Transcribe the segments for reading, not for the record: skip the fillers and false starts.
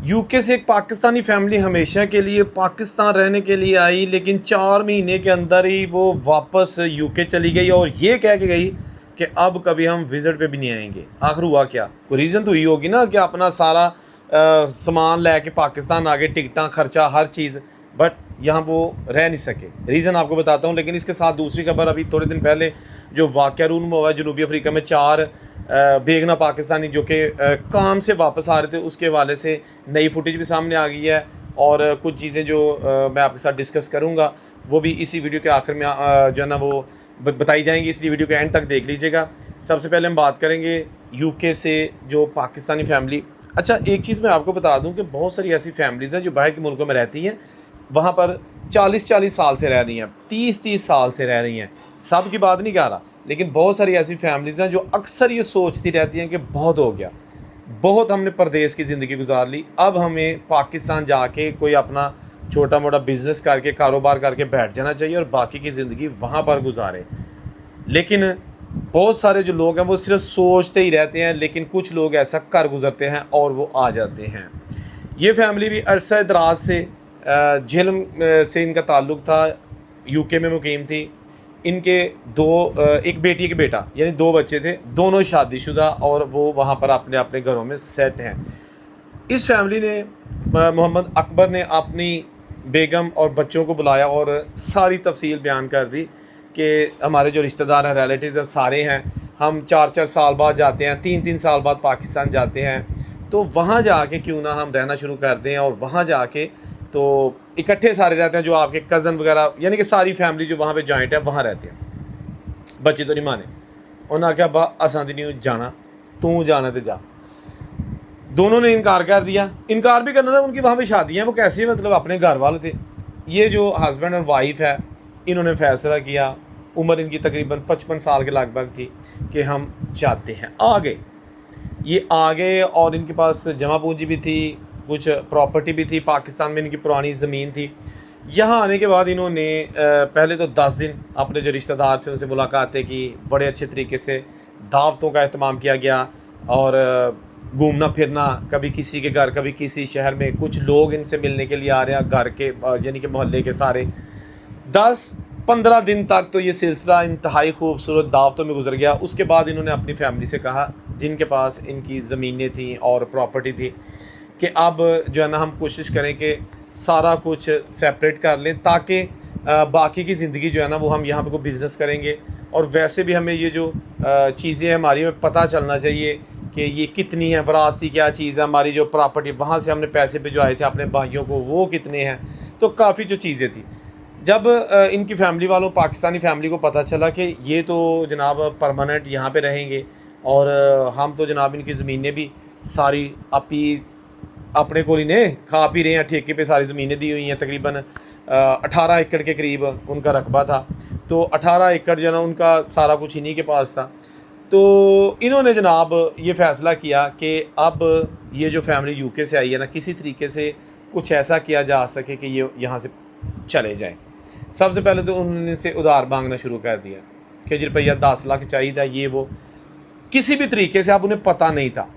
UK से एक Pakistani family हमेशा के लिए पाकिस्तान रहने के लिए आई, लेकिन 4 महीने के अंदर ही वो वापस यूके चली गई और ये कह के गई कि अब कभी हम विज़िट पे भी नहीं आएंगे। आखिर हुआ क्या? कोई रीज़न तो ही होगी ना कि अपना सारा सामान लेके पाकिस्तान आ गए, टिकटां खर्चा हर चीज़, बट यहाँ वो रह नहीं सके। रीज़न आपको बताता हूँ। लेकिन इसके साथ दूसरी खबर, अभी थोड़े दिन पहले जो वाक़या रूम हुआ है जनूबी अफ्रीका में, 4 बेगना पाकिस्तानी जो कि काम से वापस आ रहे थे, उसके हवाले से नई फुटेज भी सामने आ गई है और कुछ चीज़ें जो मैं आपके साथ डिस्कस करूँगा वो भी इसी वीडियो के आखिर में जो है ना वो बताई जाएंगी, इसलिए वीडियो के एंड तक देख लीजिएगा। सबसे पहले हम बात करेंगे यूके से जो पाकिस्तानी फैमिली। अच्छा, एक चीज़ मैं आपको बता दूं कि बहुत सारी ऐसी फैमिलीज़ हैं जो बाहर के मुल्कों में रहती हैं, वहाँ पर 40-40 साल से रह रही हैं, 30-30 साल से रह रही हैं। सब की बात नहीं कर रहा, लेकिन बहुत सारी ऐसी फैमिलीज़ हैं जो अक्सर ये सोचती रहती हैं कि बहुत हो गया, बहुत हमने परदेश की ज़िंदगी गुजार ली, अब हमें पाकिस्तान जाके कोई अपना छोटा मोटा बिज़नेस करके कारोबार करके बैठ जाना चाहिए और बाकी की ज़िंदगी वहाँ पर गुजारे। लेकिन बहुत सारे जो लोग हैं वो सिर्फ सोचते ही रहते हैं, लेकिन कुछ लोग ऐसा कर गुजरते हैं और वो आ जाते हैं। ये फैमिली भी अरसा दराज से झेलम से इनका ताल्लुक़ था, यूके में मुकीम थी। इनके एक बेटी एक बेटा यानी 2 बच्चे थे, दोनों शादीशुदा, और वो वहाँ पर अपने अपने घरों में सेट हैं। इस फैमिली ने मोहम्मद अकबर ने अपनी बेगम और बच्चों को बुलाया और सारी तफसील बयान कर दी कि हमारे जो रिश्तेदार हैं, रिलेटिव्स हैं, सारे हैं, हम 4-4 साल बाद जाते हैं, 3-3 साल बाद पाकिस्तान जाते हैं, तो वहाँ जाके क्यों ना हम रहना शुरू कर दें। और वहाँ जाके तो इकट्ठे सारे रहते हैं, जो आपके कज़न वगैरह यानी कि सारी फैमिली जो वहाँ पे जॉइंट है वहाँ रहते हैं। बच्चे तो नहीं माने, उन्हें आख्या बा असां दी नहीं जाना, तू जाना तो जा। दोनों ने इनकार कर दिया। इनकार भी करना था, उनकी वहाँ पे शादियाँ, वो कैसे मतलब अपने घर वाले थे। ये जो हस्बैंड और वाइफ है, इन्होंने फ़ैसला किया, उम्र इनकी तकरीबन 55 साल के लगभग थी, कि हम जाते हैं। आ गए, ये आ गए और इनके पास जमा पूंजी भी थी, कुछ प्रॉपर्टी भी थी, पाकिस्तान में इनकी पुरानी ज़मीन थी। यहाँ आने के बाद इन्होंने पहले तो 10 दिन अपने जो रिश्तेदार थे उनसे मुलाकातें की, बड़े अच्छे तरीके से दावतों का अहतमाम किया गया और घूमना फिरना, कभी किसी के घर कभी किसी शहर में, कुछ लोग इनसे मिलने के लिए आ रहे हैं घर के यानी कि मोहल्ले के सारे। 10-15 दिन तक तो ये सिलसिला इंतहाई खूबसूरत दावतों में गुजर गया। उसके बाद इन्होंने अपनी फैमिली से कहा, जिनके पास इनकी ज़मीनें थी और प्रॉपर्टी थी, कि अब जो है ना हम कोशिश करें कि सारा कुछ सेपरेट कर लें, ताकि बाकी की ज़िंदगी जो है ना वो हम यहाँ पे कोई बिज़नेस करेंगे, और वैसे भी हमें ये जो चीज़ें हमारी में पता चलना चाहिए कि ये कितनी है, वरासती क्या चीज़ है, हमारी जो प्रॉपर्टी वहाँ से हमने पैसे भिजवाए थे अपने भाइयों को वो कितने हैं, तो काफ़ी जो चीज़ें थी। जब इनकी फैमिली वालों, पाकिस्तानी फैमिली को पता चला कि ये तो जनाब परमानेंट यहाँ पे रहेंगे और हम तो जनाब इनकी ज़मीनें भी सारी अपने को ही ने खा पी रहे हैं, ठेके पे सारी ज़मीनें दी हुई हैं, तकरीबन 18 एकड़ के करीब उनका रकबा था, तो 18 एकड़ जो है ना उनका सारा कुछ इन्हीं के पास था। तो इन्होंने जनाब ये फ़ैसला किया कि अब ये जो फैमिली यूके से आई है ना, किसी तरीके से कुछ ऐसा किया जा सके कि ये यहाँ से चले जाएं। सबसे पहले तो उन्होंने से उधार मांगना शुरू कर दिया कि जी रुपया 10 लाख चाहिए, ये वो किसी भी तरीके से। अब उन्हें पता नहीं था,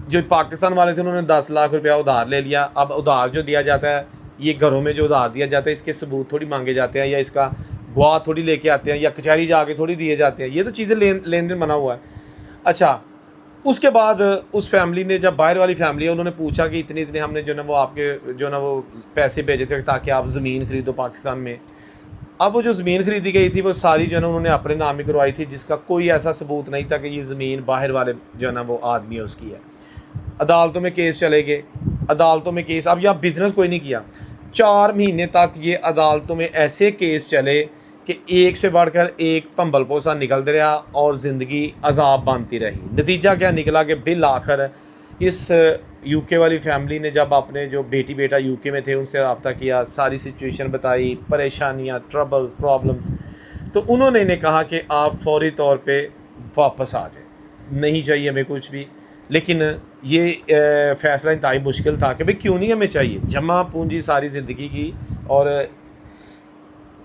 जो पाकिस्तान वाले थे उन्होंने 10 लाख रुपया उधार ले लिया। अब उधार जो दिया जाता है, ये घरों में जो उधार दिया जाता है, इसके सबूत थोड़ी मांगे जाते हैं, या इसका गवाह थोड़ी लेके आते हैं, या कचहरी जाके थोड़ी दिए जाते हैं, ये तो चीज़ें लेन देन बना हुआ है। अच्छा, उसके बाद उस फैमिली ने, जब बाहर वाली फैमिली है, उन्होंने पूछा कि इतने इतने हमने जो ना वो आपके जो ना वो पैसे भेजे थे ताकि आप ज़मीन खरीदो पाकिस्तान में। अब वो जो ज़मीन खरीदी गई थी वो सारी जो है ना उन्होंने अपने नाम ही करवाई थी, जिसका कोई ऐसा सबूत नहीं था कि ये ज़मीन बाहर वाले जो है ना वो आदमी है उसकी है। अदालतों में केस चले गए, अदालतों में केस, अब यहाँ बिज़नेस कोई नहीं किया। 4 महीने तक ये अदालतों में ऐसे केस चले कि एक से बढ़कर एक भंबल पोसा निकलते रहा और ज़िंदगी अजाब बनती रही। नतीजा क्या निकला कि बिल आखिर इस यूके वाली फैमिली ने जब अपने जो बेटी बेटा यूके में थे उनसे रब्ता किया, सारी सिचुएशन बताई, परेशानियाँ, ट्रबल्स, प्रॉब्लम्स, तो उन्होंने इन्हें कहा कि आप फौरी तौर पे वापस आ जाएं, नहीं चाहिए हमें कुछ भी। लेकिन ये फ़ैसला इंतहाई मुश्किल था कि भाई क्यों नहीं हमें चाहिए, जमा पूंजी सारी ज़िंदगी की। और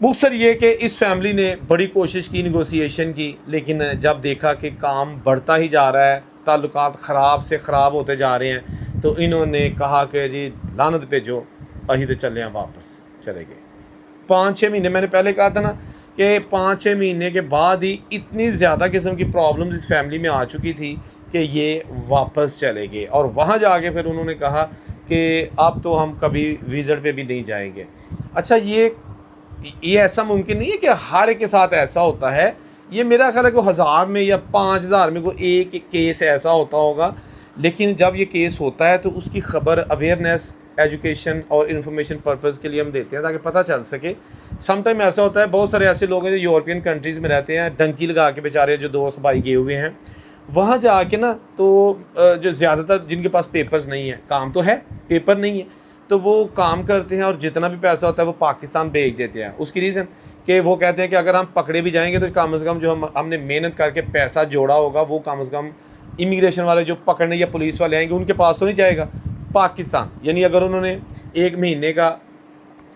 मुख्तसर ये कि इस फैमिली ने बड़ी कोशिश की, निगोसिएशन की, लेकिन जब देखा कि काम बढ़ता ही जा रहा है, ताल्लुकात ख़राब से ख़राब होते जा रहे हैं, تو انہوں نے کہا کہ جی لعنت پہ جو اہی تو چلے ہیں، واپس چلے گئے۔ 5-6 مہینے میں نے پہلے کہا تھا نا کہ 5-6 مہینے کے بعد ہی اتنی زیادہ قسم کی پرابلمز اس فیملی میں آ چکی تھی کہ یہ واپس چلے گئے، اور وہاں جا کے پھر انہوں نے کہا کہ اب تو ہم کبھی وزٹ پہ بھی نہیں جائیں گے۔ اچھا یہ ایسا ممکن نہیں ہے کہ ہر ایک کے ساتھ ایسا ہوتا ہے، یہ میرا خیال ہے کہ 1000 میں یا 5000 میں کوئی ایک کیس ایسا ہوتا ہوگا، لیکن جب یہ کیس ہوتا ہے تو اس کی خبر اویئرنیس، ایجوکیشن اور انفارمیشن پرپز کے لیے ہم دیتے ہیں تاکہ پتہ چل سکے۔ سم ٹائم ایسا ہوتا ہے، بہت سارے ایسے لوگ ہیں جو یورپین کنٹریز میں رہتے ہیں، ڈنکی لگا کے بیچارے جو دوست بھائی گئے ہوئے ہیں وہاں جا کے نا، تو جو زیادہ تر جن کے پاس پیپرز نہیں ہیں، کام تو ہے پیپر نہیں ہے، تو وہ کام کرتے ہیں اور جتنا بھی پیسہ ہوتا ہے وہ پاکستان بھیج دیتے ہیں۔ اس کی ریزن کہ وہ کہتے ہیں کہ اگر ہم پکڑے بھی جائیں گے تو کم از کم جو ہم نے محنت کر کے پیسہ جوڑا ہوگا وہ کم از کم امیگریشن والے جو پکڑنے یا پولیس والے آئیں گے ان کے پاس تو نہیں جائے گا پاکستان۔ یعنی اگر انہوں نے ایک مہینے کا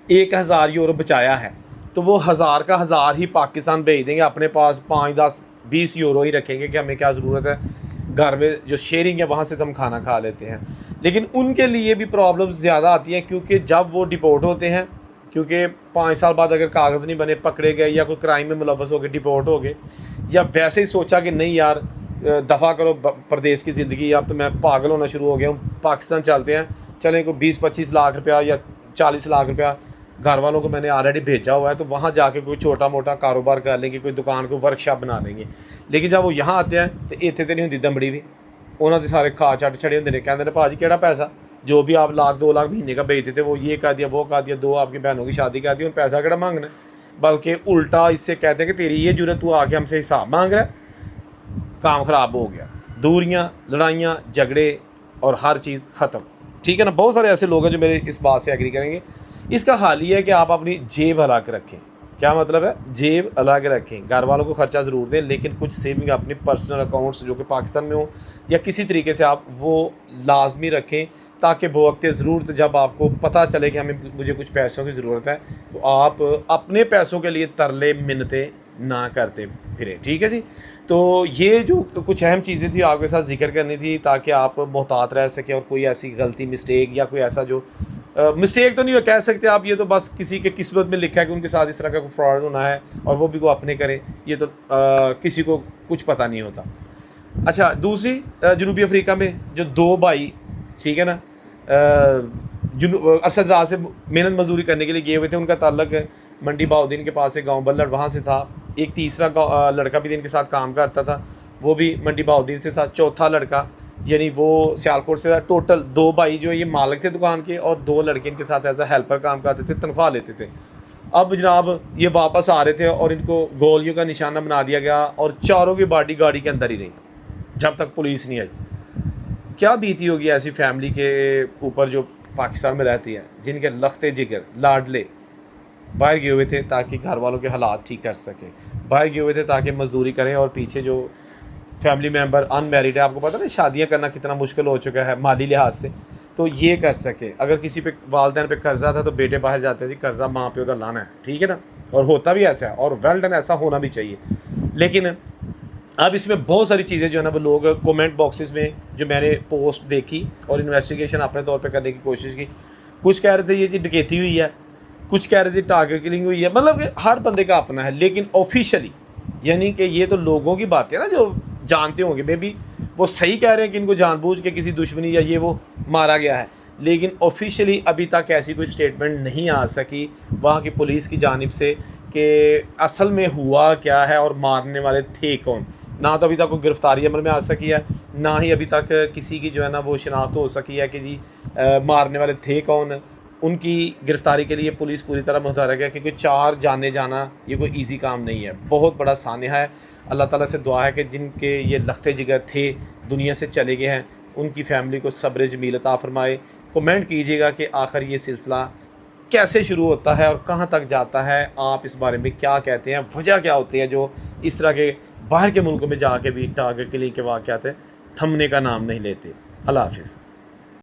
1000 یورو بچایا ہے تو وہ 1000 کا 1000 ہی پاکستان بھیج دیں گے، اپنے پاس 5, 10, 20 یورو ہی رکھیں گے کہ ہمیں کیا ضرورت ہے، گھر میں جو شیئرنگ ہے وہاں سے تو ہم کھانا کھا لیتے ہیں۔ لیکن ان کے لیے بھی پرابلم زیادہ آتی ہیں، کیونکہ جب وہ ڈپورٹ ہوتے ہیں، کیونکہ 5 سال بعد اگر کاغذ نہیں بنے، پکڑے گئے یا کوئی کرائم میں ملوث ہو کے ڈپورٹ ہو گئے، یا ویسے ہی سوچا کہ نہیں یار دفع کرو پردیس کی زندگی، اب تو میں پاگل ہونا شروع ہو گیا ہوں، پاکستان چلتے ہیں، چلیں کوئی 20-25 لاکھ روپیہ یا 40 لاکھ روپیہ گھر والوں کو میں نے آلریڈی بھیجا ہوا ہے، تو وہاں جا کے کوئی چھوٹا موٹا کاروبار کر لیں گے، کوئی دکان کو ورک شاپ بنا لیں گے۔ لیکن جب وہ یہاں آتے ہیں تو اتنے تو نہیں ہوتی دمڑی بھی، انہوں نے سارے کھا چٹ چھڑے ہوتے ہیں، کہتے ہیں بھاجی کیڑا پیسہ جو بھی آپ 1-2 لاکھ مہینے کا بھیجتے تھے وہ یہ کہہ دیا، وہ کہہ دیا، 2 آپ کی بہنوں کی شادی کہہ دی، اور پیسہ کیڑا مانگنا ہے، بلکہ الٹا اس سے کہتے ہیں کہ تیری یہ جرت تو آ کے ہم سے حساب مانگ رہا ہے۔ کام خراب ہو گیا، دوریاں، لڑائیاں، جھگڑے اور ہر چیز ختم، ٹھیک ہے نا۔ بہت سارے ایسے لوگ ہیں جو میرے اس بات سے ایگری کریں گے۔ اس کا حال یہ ہے کہ آپ اپنی جیب الگ رکھیں۔ کیا مطلب ہے؟ جیب الگ رکھیں، گھر والوں کو خرچہ ضرور دیں، لیکن کچھ سیونگ اپنی پرسنل اکاؤنٹس جو کہ پاکستان میں ہوں یا کسی طریقے سے آپ وہ لازمی رکھیں، تاکہ بوقت ضرورت جب آپ کو پتہ چلے کہ مجھے کچھ پیسوں کی ضرورت ہے تو آپ اپنے پیسوں کے لیے ترلے منتیں نہ کرتے پھریں، ٹھیک ہے جی۔ تو یہ جو کچھ اہم چیزیں تھیں آپ کے ساتھ ذکر کرنی تھی تاکہ آپ محتاط رہ سکیں، اور کوئی ایسی غلطی، مسٹیک یا کوئی ایسا جو مسٹیک تو نہیں کہہ سکتے آپ، یہ تو بس کسی کے قسمت میں لکھا ہے کہ ان کے ساتھ اس طرح کا کوئی فراڈ ہونا ہے اور وہ بھی کو اپنے کرے، یہ تو کسی کو کچھ پتہ نہیں ہوتا۔ اچھا، دوسری جنوبی افریقہ میں جو 2 بھائی، ٹھیک ہے نا، ارشد راز سے محنت مزدوری کرنے کے لیے گئے ہوئے تھے، ان کا تعلق منڈی بہاؤدین کے پاس سے گاؤں بلڑ وہاں سے تھا۔ ایک تیسرا لڑکا بھی ان کے ساتھ کام کرتا تھا، وہ بھی منڈی بہاؤدین سے تھا۔ چوتھا لڑکا یعنی وہ سیالکوٹ سے تھا۔ ٹوٹل 2 بھائی جو یہ مالک تھے دکان کے، اور 2 لڑکے ان کے ساتھ ایز اے ہیلپر کام کرتے تھے، تنخواہ لیتے تھے۔ اب جناب یہ واپس آ رہے تھے اور ان کو گولیوں کا نشانہ بنا دیا گیا، اور چاروں کی باڈی گاڑی کے اندر ہی رہی جب تک پولیس نہیں آئی۔ کیا بیتی ہوگی ایسی فیملی کے اوپر جو پاکستان میں رہتی ہے، جن کے لختے جگر لاڈلے باہر گئے ہوئے تھے تاکہ گھر والوں کے حالات ٹھیک کر سکیں، باہر گئے ہوئے تھے تاکہ مزدوری کریں، اور پیچھے جو فیملی ممبر ان میریڈ ہے، آپ کو پتہ نا شادیاں کرنا کتنا مشکل ہو چکا ہے مالی لحاظ سے، تو یہ کر سکے۔ اگر کسی پہ والدین پہ قرضہ تھا تو بیٹے باہر جاتے ہیں، جی قرضہ ماں پیو کا لانا ہے، ٹھیک ہے نا، اور ہوتا بھی ایسا ہے، اور ویل ڈن ایسا ہونا بھی چاہیے۔ لیکن اب اس میں بہت ساری چیزیں جو ہے نا وہ لوگ کومنٹ باکسز میں جو میں نے پوسٹ دیکھی اور انویسٹیگیشن اپنے طور پہ کرنے کی کوشش کی، کچھ کہہ رہے تھے یہ جی ڈکیتی ہوئی ہے، کچھ کہہ رہے تھے ٹارگیٹ کلنگ ہوئی ہے، مطلب کہ ہر بندے کا اپنا ہے۔ لیکن آفیشلی یعنی کہ یہ تو لوگوں کی باتیں نا جو جانتے ہوں گے، مے بی وہ صحیح کہہ رہے ہیں کہ ان کو جان بوجھ کے کسی دشمنی یا یہ وہ مارا گیا ہے، لیکن آفیشلی ابھی تک ایسی کوئی اسٹیٹمنٹ نہیں آ سکی وہاں کی پولیس کی جانب سے کہ اصل میں ہوا کیا ہے اور مارنے والے تھے کون۔ نہ تو ابھی تک کوئی گرفتاری عمل میں آ سکی ہے، نہ ہی ابھی تک کسی کی جو ہے نا وہ شناخت ہو سکی ہے کہ جی مارنے والے تھے کون۔ ان کی گرفتاری کے لیے پولیس پوری طرح متحرک ہے، کیونکہ 4 جانے جانا یہ کوئی ایزی کام نہیں ہے، بہت بڑا سانحہ ہے۔ اللہ تعالیٰ سے دعا ہے کہ جن کے یہ لختے جگر تھے دنیا سے چلے گئے ہیں، ان کی فیملی کو صبر جمیل عطا فرمائے۔ کمنٹ کیجیے گا کہ آخر یہ سلسلہ کیسے شروع ہوتا ہے اور کہاں تک جاتا ہے، آپ اس بارے میں کیا کہتے ہیں، وجہ کیا ہوتی ہے جو اس طرح کے باہر کے ملکوں میں جا کے بھی ٹارگیٹ کلنگ کے واقعات تھمنے کا نام نہیں لیتے۔ اللہ حافظ۔